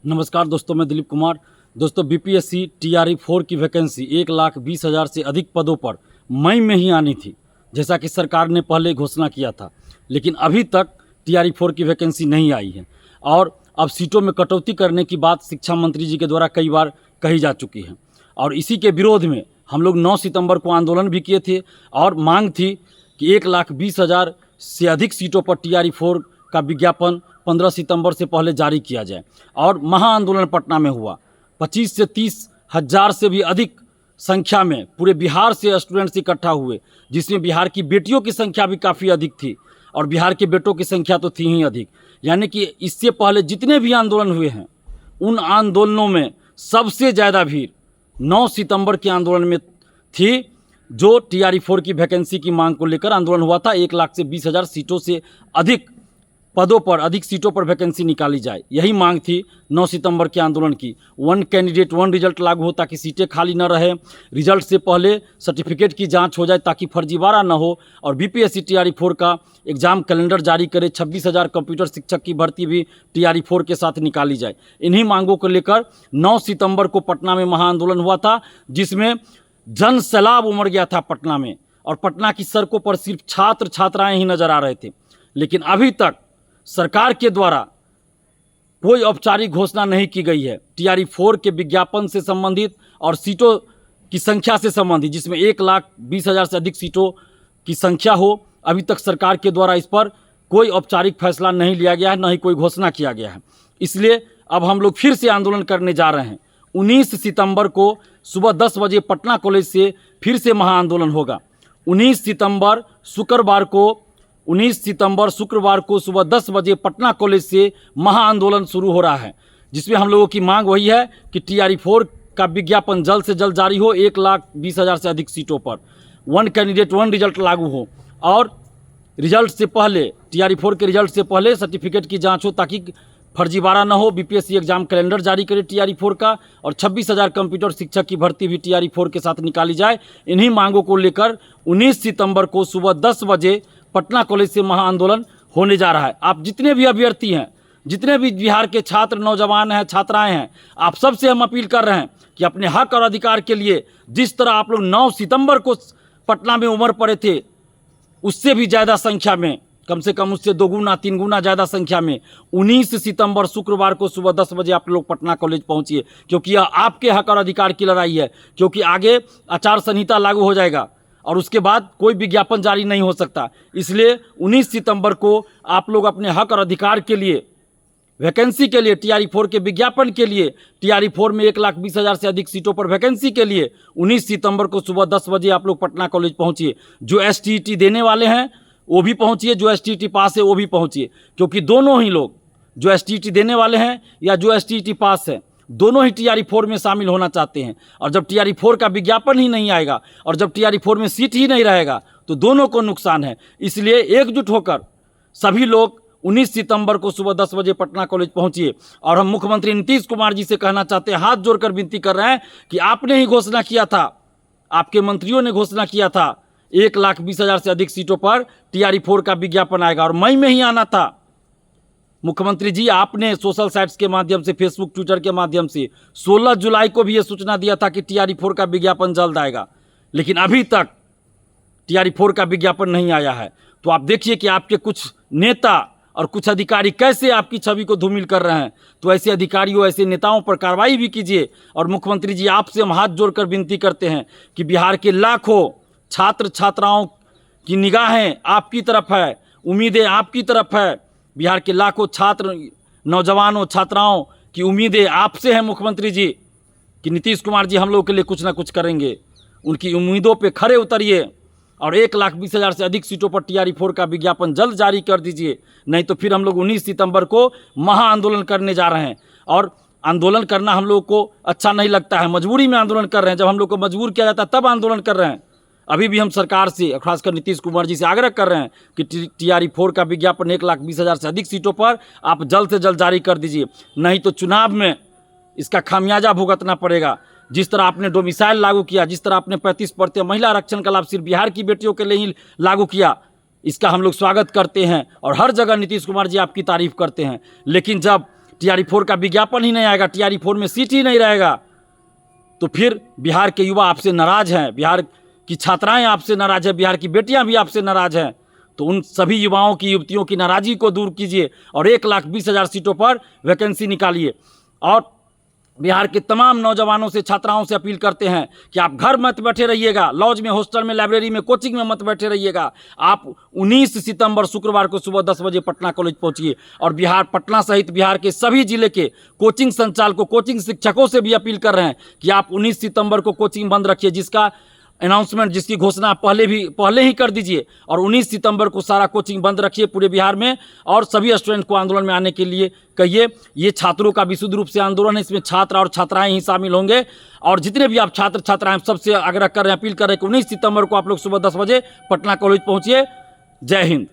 नमस्कार दोस्तों, मैं दिलीप कुमार। दोस्तों, बीपीएससी TRE-4 की वैकेंसी 1,20,000 से अधिक पदों पर मई में ही आनी थी, जैसा कि सरकार ने पहले घोषणा किया था। लेकिन अभी तक TRE-4 की वैकेंसी नहीं आई है और अब सीटों में कटौती करने की बात शिक्षा मंत्री जी के द्वारा कई बार कही जा चुकी है। और इसी के विरोध में हम लोग 9 सितंबर को आंदोलन भी किए थे और मांग थी कि 1,20,000 से अधिक सीटों पर TRE-4 का विज्ञापन 15 सितंबर से पहले जारी किया जाए। और महाआंदोलन पटना में हुआ। 25 से 30 हज़ार से भी अधिक संख्या में पूरे बिहार से स्टूडेंट्स इकट्ठा हुए, जिसमें बिहार की बेटियों की संख्या भी काफ़ी अधिक थी और बिहार के बेटों की संख्या तो थी ही अधिक। यानी कि इससे पहले जितने भी आंदोलन हुए हैं, उन आंदोलनों में सबसे ज़्यादा भीड़ 9 सितंबर के आंदोलन में थी, जो TRE-4 की वैकेंसी की मांग को लेकर आंदोलन हुआ था। 1,00,000 से 20,000 सीटों से अधिक पदों पर, अधिक सीटों पर वैकेंसी निकाली जाए, यही मांग थी 9 सितंबर के आंदोलन की। 1 कैंडिडेट 1 रिजल्ट लागू हो ताकि सीटें खाली न रहे, रिजल्ट से पहले सर्टिफिकेट की जांच हो जाए ताकि फर्जीवाड़ा न हो, और बीपीएससी TRE-4 का एग्ज़ाम कैलेंडर जारी करे। 26,000 कंप्यूटर शिक्षक की भर्ती भी TRE-4 के साथ निकाली जाए। इन्हीं मांगों को लेकर 9 सितंबर को पटना में महाआंदोलन हुआ था, जिसमें जन सैलाब उमड़ गया था पटना में, और पटना की सड़कों पर सिर्फ छात्र छात्राएं ही नजर आ रहे थे। लेकिन अभी तक सरकार के द्वारा कोई औपचारिक घोषणा नहीं की गई है TRE-4 के विज्ञापन से संबंधित और सीटों की संख्या से संबंधित, जिसमें 1,20,000 से अधिक सीटों की संख्या हो। अभी तक सरकार के द्वारा इस पर कोई औपचारिक फैसला नहीं लिया गया है, न ही कोई घोषणा किया गया है। इसलिए अब हम लोग फिर से आंदोलन करने जा रहे हैं। 19 सितंबर को सुबह 10 बजे पटना कॉलेज से फिर से महाआंदोलन होगा। 19 सितंबर शुक्रवार को सुबह 10 बजे पटना कॉलेज से महाआंदोलन शुरू हो रहा है, जिसमें हम लोगों की मांग वही है कि TRE-4 का विज्ञापन जल्द से जल्द जारी हो। 1,20,000 से अधिक सीटों पर 1 कैंडिडेट 1 रिजल्ट लागू हो, और रिजल्ट से पहले, TRE-4 के रिजल्ट से पहले सर्टिफिकेट की जांच हो ताकि फर्जीवाड़ा न हो। बीपीएससी एग्जाम कैलेंडर जारी करे TRE-4 का, और 26,000 कंप्यूटर शिक्षक की भर्ती भी TRE-4 के साथ निकाली जाए। इन्हीं मांगों को लेकर 19 सितंबर को सुबह 10 बजे पटना कॉलेज से महाआंदोलन होने जा रहा है। आप जितने भी अभ्यर्थी हैं, जितने भी बिहार के छात्र, नौजवान हैं, छात्राएं हैं, आप सबसे हम अपील कर रहे हैं कि अपने हक और अधिकार के लिए जिस तरह आप लोग 9 सितंबर को पटना में उमड़ पड़े थे, उससे भी ज़्यादा संख्या में, कम से कम उससे 2 गुना 3 गुना ज़्यादा संख्या में 19 सितंबर शुक्रवार को सुबह 10 बजे आप लोग पटना कॉलेज पहुंचिए, क्योंकि यह आपके हक और अधिकार की लड़ाई है। क्योंकि आगे आचार संहिता लागू हो जाएगा और उसके बाद कोई विज्ञापन जारी नहीं हो सकता। इसलिए 19 सितंबर को आप लोग अपने हक और अधिकार के लिए, वैकेंसी के लिए, TRE-4 के विज्ञापन के लिए, TRE-4 में 1,20,000 से अधिक सीटों पर वैकेंसी के लिए 19 सितंबर को सुबह 10 बजे आप लोग पटना कॉलेज पहुंचिए। जो STET देने वाले हैं वो भी पहुंचिए, जो STET पास है वो भी पहुंचिए, क्योंकि दोनों ही लोग, जो STET देने वाले हैं या जो STET पास है, दोनों ही TRE-4 में शामिल होना चाहते हैं। और जब TRE-4 का विज्ञापन ही नहीं आएगा और जब TRE-4 में सीट ही नहीं रहेगा तो दोनों को नुकसान है। इसलिए एकजुट होकर सभी लोग 19 सितंबर को सुबह 10 बजे पटना कॉलेज पहुंचिए। और हम मुख्यमंत्री नीतीश कुमार जी से कहना चाहते हैं, हाथ जोड़कर विनती कर रहे हैं कि आपने ही घोषणा किया था, आपके मंत्रियों ने घोषणा किया था 1,20,000 से अधिक सीटों पर TRE-4 का विज्ञापन आएगा और मई में ही आना था। मुख्यमंत्री जी, आपने सोशल साइट्स के माध्यम से, फेसबुक, ट्विटर के माध्यम से 16 जुलाई को भी ये सूचना दिया था कि TRE-4 का विज्ञापन जल्द आएगा, लेकिन अभी तक TRE-4 का विज्ञापन नहीं आया है। तो आप देखिए कि आपके कुछ नेता और कुछ अधिकारी कैसे आपकी छवि को धूमिल कर रहे हैं। तो ऐसे अधिकारियों, ऐसे नेताओं पर कार्रवाई भी कीजिए। और मुख्यमंत्री जी, आपसे हम हाथ जोड़कर विनती करते हैं कि बिहार के लाखों छात्र छात्राओं की निगाहें आपकी तरफ है, उम्मीदें आपकी तरफ है। बिहार के लाखों छात्र, नौजवानों, छात्राओं की उम्मीदें आपसे हैं मुख्यमंत्री जी, कि नीतीश कुमार जी हम लोगों के लिए कुछ ना कुछ करेंगे। उनकी उम्मीदों पे खरे उतरिए और 1,20,000 से अधिक सीटों पर TRE-4 का विज्ञापन जल्द जारी कर दीजिए, नहीं तो फिर हम लोग 19 सितंबर को महाआंदोलन करने जा रहे हैं। और आंदोलन करना हम लोग को अच्छा नहीं लगता है, मजबूरी में आंदोलन कर रहे हैं। जब हम लोग को मजबूर किया जाता है तब आंदोलन कर रहे हैं। अभी भी हम सरकार से, खासकर नीतीश कुमार जी से आग्रह कर रहे हैं कि TRE-4 का विज्ञापन 1,20,000 से अधिक सीटों पर आप जल्द से जल्द जारी कर दीजिए, नहीं तो चुनाव में इसका खामियाजा भुगतना पड़ेगा। जिस तरह आपने डोमिसाइल लागू किया, जिस तरह आपने 35% महिला आरक्षण का लाभ सिर्फ बिहार की बेटियों के लिए ही लागू किया, इसका हम लोग स्वागत करते हैं और हर जगह नीतीश कुमार जी आपकी तारीफ करते हैं। लेकिन जब TRE4 का विज्ञापन ही नहीं आएगा, TRE4 में सीट ही नहीं रहेगा, तो फिर बिहार के युवा आपसे नाराज हैं, बिहार की छात्राएं आपसे नाराज हैं, बिहार की बेटियां भी आपसे नाराज हैं। तो उन सभी युवाओं की, युवतियों की नाराज़गी को दूर कीजिए और 1,20,000 सीटों पर वैकेंसी निकालिए। और बिहार के तमाम नौजवानों से, छात्राओं से अपील करते हैं कि आप घर मत बैठे रहिएगा, लॉज में, हॉस्टल में, लाइब्रेरी में, कोचिंग में मत बैठे रहिएगा। आप 19 सितंबर शुक्रवार को सुबह 10 बजे पटना कॉलेज पहुंचिए और बिहार, पटना सहित बिहार के सभी जिले के कोचिंग संचालकों, कोचिंग शिक्षकों से भी अपील कर रहे हैं कि आप 19 सितंबर को कोचिंग बंद रखिए, जिसका अनाउंसमेंट, जिसकी घोषणा पहले ही कर दीजिए। और 19 सितंबर को सारा कोचिंग बंद रखिए पूरे बिहार में और सभी स्टूडेंट को आंदोलन में आने के लिए कहिए। ये छात्रों का विशुद्ध रूप से आंदोलन है, इसमें छात्र और छात्राएं ही शामिल होंगे। और जितने भी आप छात्र छात्राएं, सबसे आग्रह कर रहे हैं, अपील कर रहे हैं कि 19 सितंबर को आप लोग सुबह 10 बजे पटना कॉलेज पहुंचिए। जय हिंद।